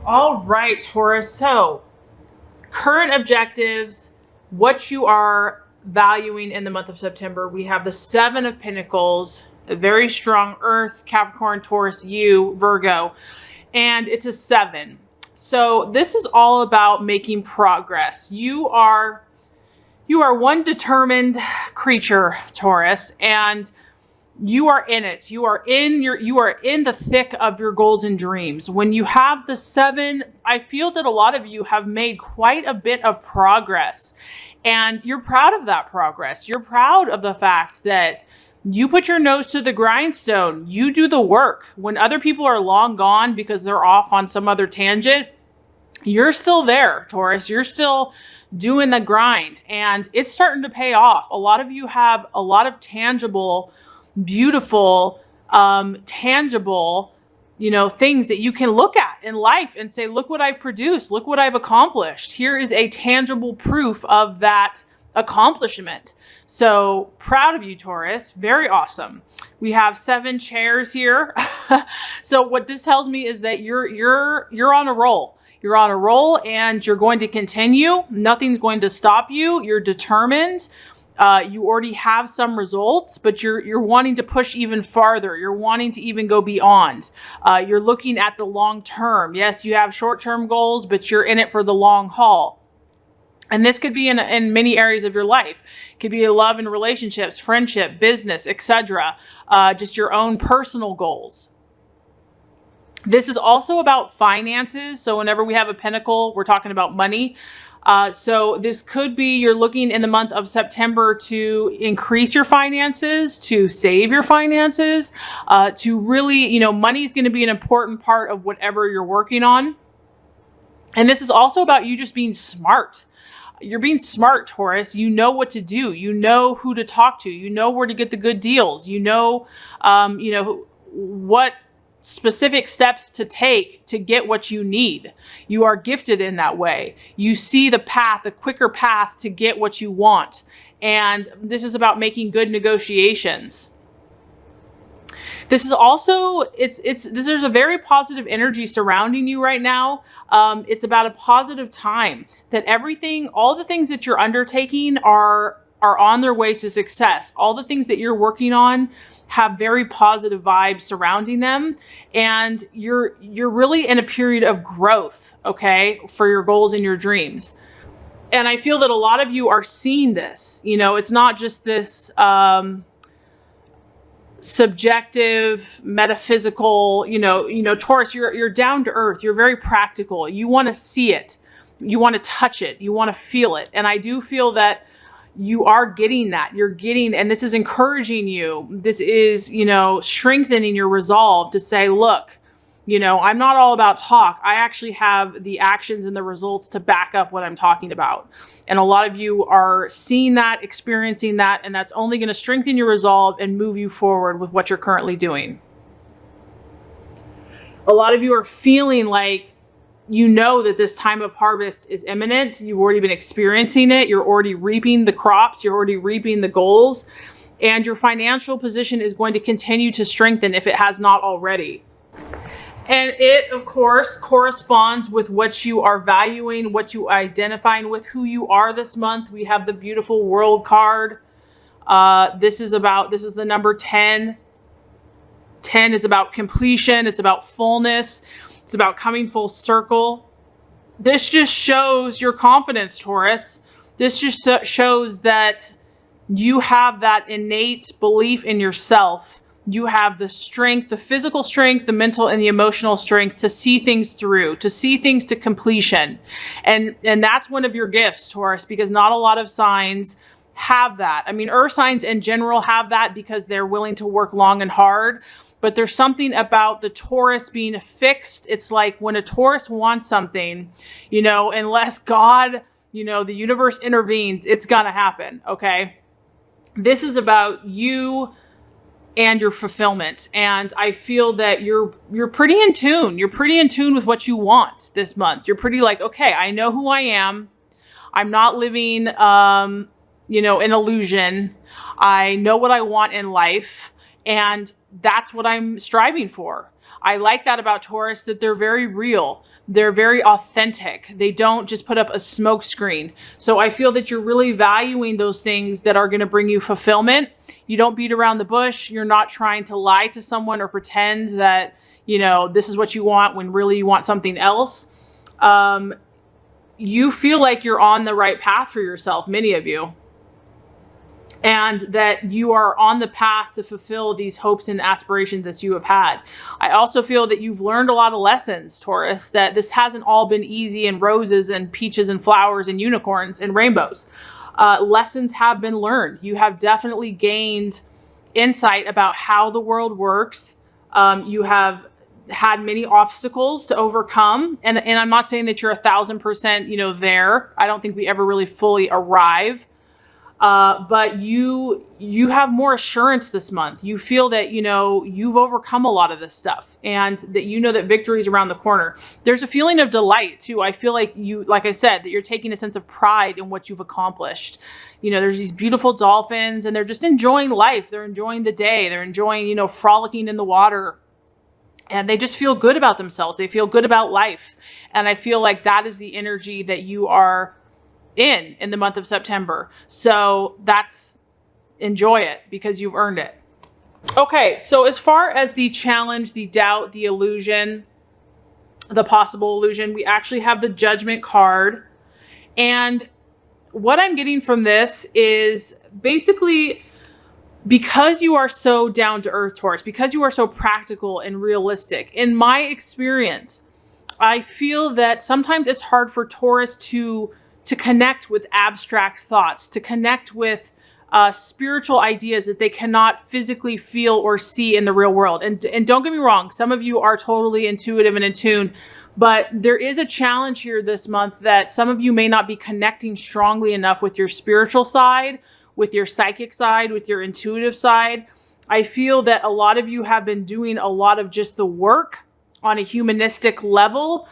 All right, Taurus. So, current objectives, what you are valuing in the month of September. We have the Seven of Pentacles, a very strong Earth, Capricorn, Taurus, you, Virgo, and it's a 7. So, this is all about making progress. You are one determined creature, Taurus, and you are in it. You are in the thick of your goals and dreams. When you have the 7, I feel that a lot of you have made quite a bit of progress, and you're proud of that progress. You're proud of the fact that you put your nose to the grindstone. You do the work. When other people are long gone because they're off on some other tangent, you're still there, Taurus. You're still doing the grind, and it's starting to pay off. A lot of you have a lot of tangible, beautiful, tangible, things that you can look at in life and say, look what I've produced. Look what I've accomplished. Here is a tangible proof of that accomplishment. So proud of you, Taurus. Very awesome. We have 7 chairs here. So what this tells me is that you're on a roll. You're on a roll and you're going to continue. Nothing's going to stop you. You're determined. You already have some results, but you're wanting to push even farther. You're wanting to even go beyond. You're looking at the long term. Yes, you have short-term goals, but you're in it for the long haul. And this could be in many areas of your life. It could be love and relationships, friendship, business, etc. Just your own personal goals. This is also about finances. So whenever we have a pentacle, we're talking about money. So this could be you're looking in the month of September to increase your finances, to save your finances, to really, money is going to be an important part of whatever you're working on. And this is also about you just being smart. You're being smart, Taurus. You know what to do. You know who to talk to. You know where to get the good deals. You know what specific steps to take to get what you need. You are gifted in that way. You see the path, a quicker path to get what you want. And this is about making good negotiations. This is also, there's a very positive energy surrounding you right now. It's about a positive time that all the things that you're undertaking are on their way to success. All the things that you're working on have very positive vibes surrounding them. And you're really in a period of growth, okay, for your goals and your dreams. And I feel that a lot of you are seeing this. It's not just this, subjective, metaphysical, Taurus, you're down to earth. You're very practical. You want to see it. You want to touch it. You want to feel it. And I do feel that you are getting that. You're getting, and this is encouraging you. This is, strengthening your resolve to say, look, I'm not all about talk. I actually have the actions and the results to back up what I'm talking about. And a lot of you are seeing that, experiencing that, and that's only going to strengthen your resolve and move you forward with what you're currently doing. A lot of you are feeling like that this time of harvest is imminent. You've already been experiencing it. You're already reaping the crops. You're already reaping the goals. And your financial position is going to continue to strengthen if it has not already. And it, of course, corresponds with what you are valuing, what you are identifying with, who you are this month. We have the beautiful World card. This is the number 10. 10 is about completion. It's about fullness. It's about coming full circle. This just shows your confidence, Taurus. This just shows that you have that innate belief in yourself. You have the strength, the physical strength, the mental and the emotional strength to see things through, to see things to completion. And that's one of your gifts, Taurus, because not a lot of signs have that. I mean, earth signs in general have that because they're willing to work long and hard. But there's something about the Taurus being fixed. It's like when a Taurus wants something, unless God, the universe intervenes, it's gonna happen, okay? This is about you and your fulfillment. And I feel that you're pretty in tune. You're pretty in tune with what you want this month. You're pretty like, okay, I know who I am. I'm not living, an illusion. I know what I want in life. And that's what I'm striving for. I like that about Taurus, that they're very real. They're very authentic. They don't just put up a smoke screen. So I feel that you're really valuing those things that are going to bring you fulfillment. You don't beat around the bush. You're not trying to lie to someone or pretend that, you know, this is what you want when really you want something else. You feel like you're on the right path for yourself, many of you, and that you are on the path to fulfill these hopes and aspirations that you have had. I also feel that you've learned a lot of lessons, Taurus, that this hasn't all been easy and roses and peaches and flowers and unicorns and rainbows. Lessons have been learned. You have definitely gained insight about how the world works. You have had many obstacles to overcome. And I'm not saying that you're 1,000%, you know, there. I don't think we ever really fully arrive. But you have more assurance this month. You feel that, you know, you've overcome a lot of this stuff and that you know that victory is around the corner. There's a feeling of delight too. I feel like you, like I said, that you're taking a sense of pride in what you've accomplished. You know, there's these beautiful dolphins and they're just enjoying life. They're enjoying the day. They're enjoying, you know, frolicking in the water. And they just feel good about themselves. They feel good about life. And I feel like that is the energy that you are in the month of September. So enjoy it because you've earned it. Okay, so as far as the challenge, the doubt, the illusion, the possible illusion, we actually have the Judgment card. And what I'm getting from this is basically, because you are so down to earth, Taurus, because you are so practical and realistic, in my experience, I feel that sometimes it's hard for Taurus to connect with abstract thoughts, to connect with spiritual ideas that they cannot physically feel or see in the real world. And don't get me wrong, some of you are totally intuitive and in tune, but there is a challenge here this month that some of you may not be connecting strongly enough with your spiritual side, with your psychic side, with your intuitive side. I feel that a lot of you have been doing a lot of just the work on a humanistic level.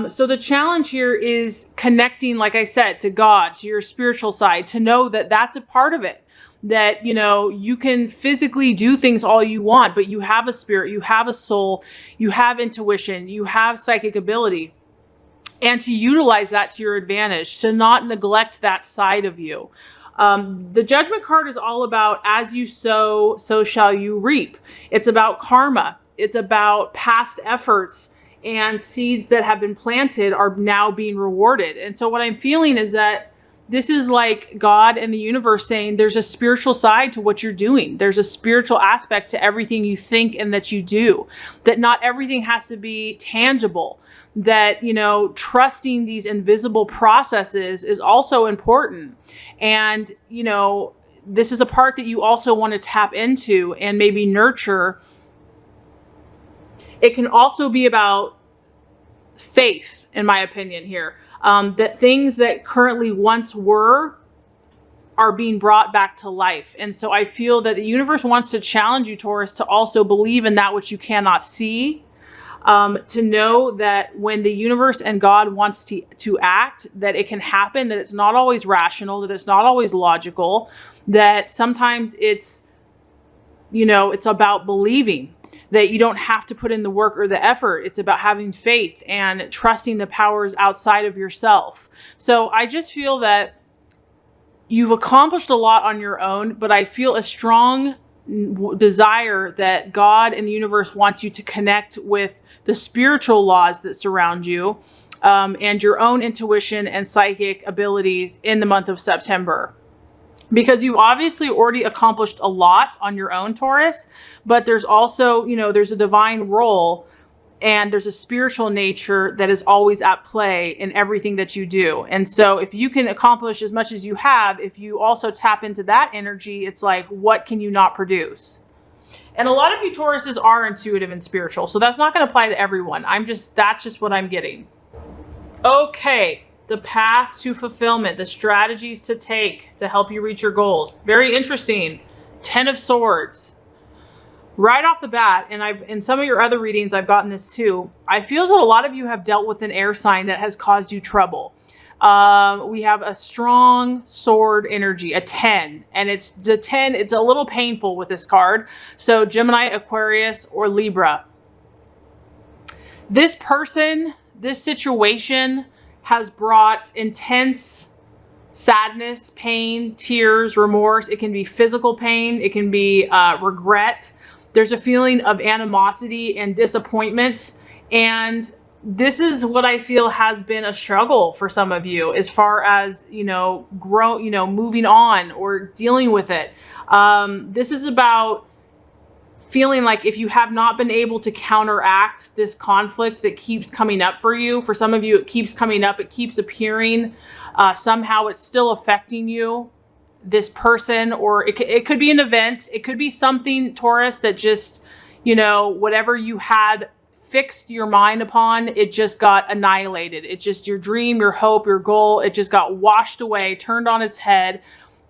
So the challenge here is connecting, like I said, to God, to your spiritual side, to know that that's a part of it. That, you know, you can physically do things all you want, but you have a spirit, you have a soul, you have intuition, you have psychic ability. And to utilize that to your advantage, to not neglect that side of you. The Judgment card is all about as you sow, so shall you reap. It's about karma. It's about past efforts and seeds that have been planted are now being rewarded. And so what I'm feeling is that this is like God and the universe saying there's a spiritual side to what you're doing. There's a spiritual aspect to everything you think and that you do, that not everything has to be tangible, that, you know, trusting these invisible processes is also important. And, you know, this is a part that you also want to tap into and maybe nurture. It can also be about faith, in my opinion here, that things that currently once were are being brought back to life. And so I feel that the universe wants to challenge you, Taurus, to also believe in that which you cannot see, to know that when the universe and God wants to act, that it can happen, that it's not always rational, that it's not always logical, that sometimes it's, you know, it's about believing, that you don't have to put in the work or the effort. It's about having faith and trusting the powers outside of yourself. So I just feel that you've accomplished a lot on your own, but I feel a strong desire that God and the universe wants you to connect with the spiritual laws that surround you, and your own intuition and psychic abilities in the month of September. Because you've obviously already accomplished a lot on your own, Taurus, but there's also, you know, there's a divine role and there's a spiritual nature that is always at play in everything that you do. And so if you can accomplish as much as you have, if you also tap into that energy, it's like, what can you not produce? And a lot of you Tauruses are intuitive and spiritual, so that's not going to apply to everyone. That's just what I'm getting. Okay. The path to fulfillment, the strategies to take to help you reach your goals. Very interesting. 10 of Swords. Right off the bat, and in some of your other readings, I've gotten this too. I feel that a lot of you have dealt with an air sign that has caused you trouble. We have a strong sword energy, a 10, and it's the 10. It's a little painful with this card. So Gemini, Aquarius, or Libra. This person, this situation has brought intense sadness, pain, tears, remorse. It can be physical pain. It can be regret. There's a feeling of animosity and disappointment. And this is what I feel has been a struggle for some of you as far as, moving on or dealing with it. This is about feeling like if you have not been able to counteract this conflict that keeps coming up for you, for some of you, it keeps coming up, it keeps appearing, somehow it's still affecting you, this person, or it could be an event. It could be something, Taurus, that just, whatever you had fixed your mind upon, it just got annihilated. It just, your dream, your hope, your goal, it just got washed away, turned on its head.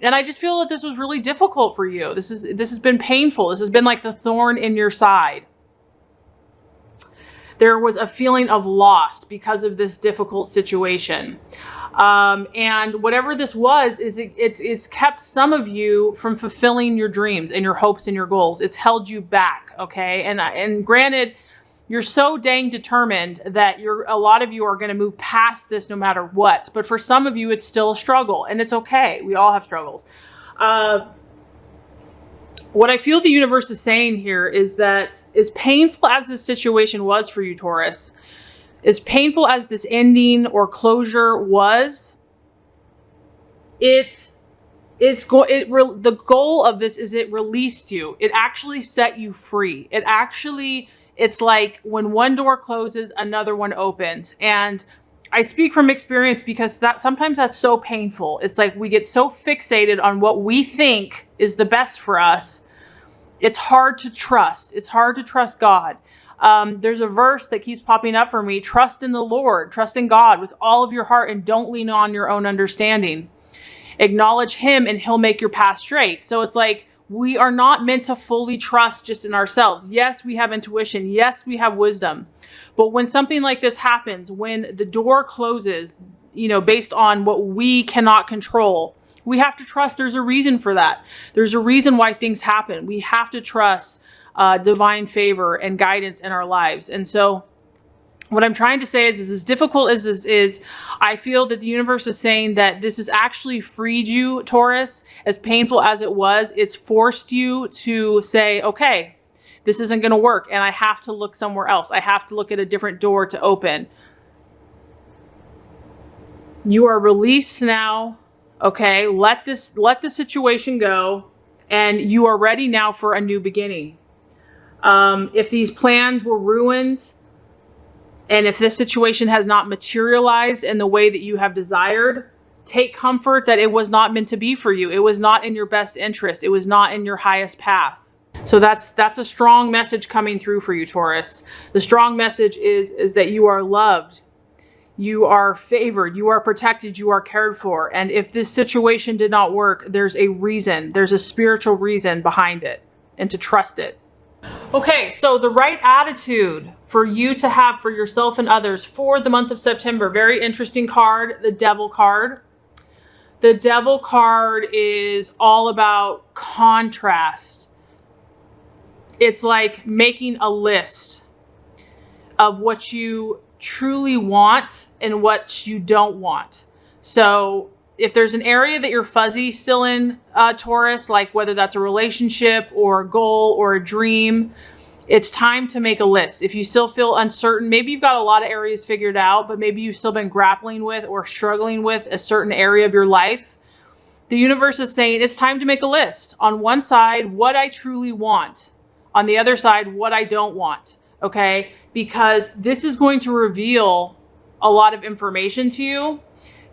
And I just feel that this was really difficult for you. This has been painful. This has been like the thorn in your side. There was a feeling of loss because of this difficult situation. And whatever this was, it's kept some of you from fulfilling your dreams and your hopes and your goals. It's held you back, okay? And granted, you're so dang determined that a lot of you are going to move past this no matter what. But for some of you, it's still a struggle, and it's okay. We all have struggles. What I feel the universe is saying here is that as painful as this situation was for you, Taurus, as painful as this ending or closure was, the goal of this is it released you. It actually set you free. It's like when one door closes, another one opens. And I speak from experience because sometimes that's so painful. It's like we get so fixated on what we think is the best for us. It's hard to trust. It's hard to trust God. There's a verse that keeps popping up for me. Trust in the Lord, trust in God with all of your heart, and don't lean on your own understanding. Acknowledge him and he'll make your path straight. So it's like, we are not meant to fully trust just in ourselves. Yes, we have intuition. Yes, we have wisdom. But when something like this happens, when the door closes, based on what we cannot control, we have to trust there's a reason for that. There's a reason why things happen. We have to trust divine favor and guidance in our lives. And so what I'm trying to say is as difficult as this is, I feel that the universe is saying that this has actually freed you, Taurus. As painful as it was, it's forced you to say, okay, this isn't going to work, and I have to look somewhere else. I have to look at a different door to open. You are released now, okay? Let the situation go, and you are ready now for a new beginning. If these plans were ruined, and if this situation has not materialized in the way that you have desired, take comfort that it was not meant to be for you. It was not in your best interest. It was not in your highest path. So that's a strong message coming through for you, Taurus. The strong message is that you are loved. You are favored. You are protected. You are cared for. And if this situation did not work, there's a reason. There's a spiritual reason behind it, and to trust it. Okay, so the right attitude for you to have for yourself and others for the month of September. Very interesting card, the Devil card. The Devil card is all about contrast. It's like making a list of what you truly want and what you don't want. So if there's an area that you're fuzzy still in, Taurus, like whether that's a relationship or a goal or a dream, it's time to make a list. If you still feel uncertain, maybe you've got a lot of areas figured out, but maybe you've still been grappling with or struggling with a certain area of your life. The universe is saying it's time to make a list. On one side, what I truly want. On the other side, what I don't want. Okay? Because this is going to reveal a lot of information to you.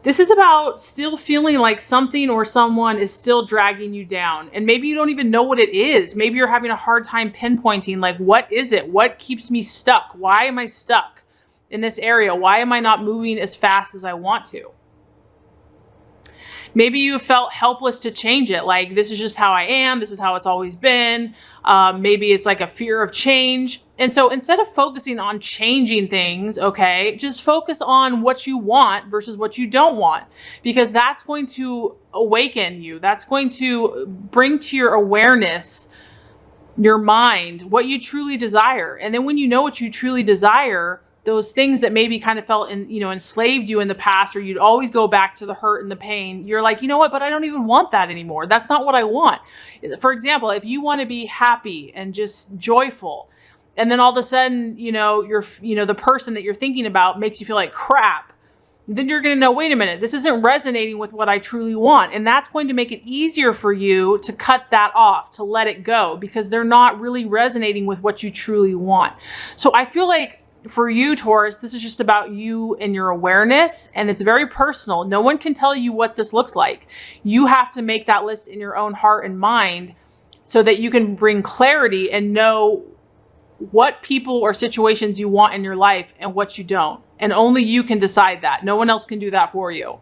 This is about still feeling like something or someone is still dragging you down. And maybe you don't even know what it is. Maybe you're having a hard time pinpointing, like, what is it? What keeps me stuck? Why am I stuck in this area? Why am I not moving as fast as I want to? Maybe you felt helpless to change it. Like, this is just how I am. This is how it's always been. Maybe it's like a fear of change. And so instead of focusing on changing things, okay, just focus on what you want versus what you don't want, because that's going to awaken you. That's going to bring to your awareness, your mind, what you truly desire. And then when you know what you truly desire, those things that maybe kind of felt enslaved you in the past, or you'd always go back to the hurt and the pain. You're like, you know what, but I don't even want that anymore. That's not what I want. For example, if you want to be happy and just joyful, and then all of a sudden, the person that you're thinking about makes you feel like crap, then you're going to know, wait a minute, this isn't resonating with what I truly want. And that's going to make it easier for you to cut that off, to let it go, because they're not really resonating with what you truly want. So I feel like for you, Taurus, this is just about you and your awareness, and it's very personal. No one can tell you what this looks like. You have to make that list in your own heart and mind so that you can bring clarity and know what people or situations you want in your life and what you don't. And only you can decide that. No one else can do that for you.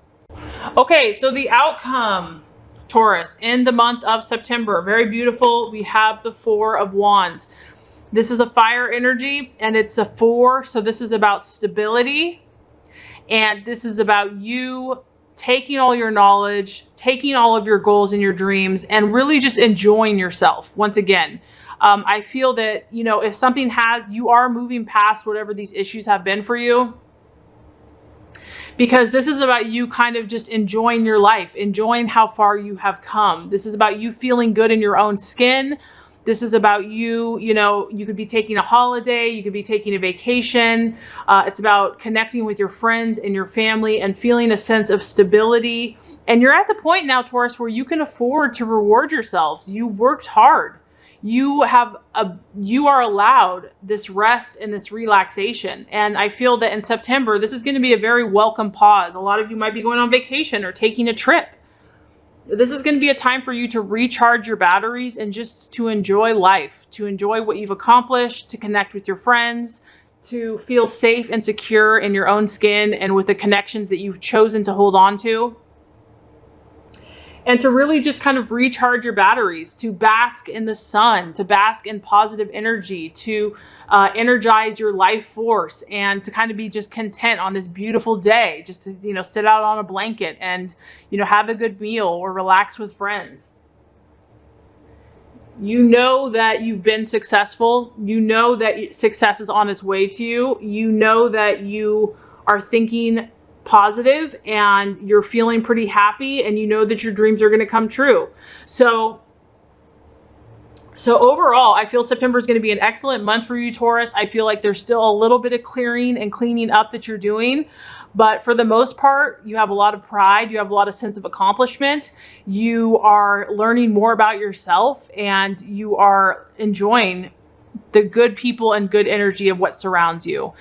Okay, so the outcome, Taurus, in the month of September, very beautiful. We have the 4 of Wands. This is a fire energy, and it's a 4. So this is about stability. And this is about you taking all your knowledge, taking all of your goals and your dreams, and really just enjoying yourself. Once again, I feel that, if something you are moving past whatever these issues have been for you, because this is about you kind of just enjoying your life, enjoying how far you have come. This is about you feeling good in your own skin. This is about you, you could be taking a holiday, you could be taking a vacation. It's about connecting with your friends and your family and feeling a sense of stability. And you're at the point now, Taurus, where you can afford to reward yourselves. You've worked hard. You are allowed this rest and this relaxation. And I feel that in September, this is going to be a very welcome pause. A lot of you might be going on vacation or taking a trip. This is going to be a time for you to recharge your batteries and just to enjoy life, to enjoy what you've accomplished, to connect with your friends, to feel safe and secure in your own skin and with the connections that you've chosen to hold on to. And to really just kind of recharge your batteries, to bask in the sun, to bask in positive energy, to energize your life force, and to kind of be just content on this beautiful day, just to, sit out on a blanket and, have a good meal or relax with friends. You know that you've been successful. You know that success is on its way to you. You know that you are thinking positive and you're feeling pretty happy, and you know that your dreams are going to come true. So overall, I feel September is going to be an excellent month for you, Taurus. I feel like there's still a little bit of clearing and cleaning up that you're doing, but for the most part, you have a lot of pride. You have a lot of sense of accomplishment. You are learning more about yourself, and you are enjoying the good people and good energy of what surrounds you.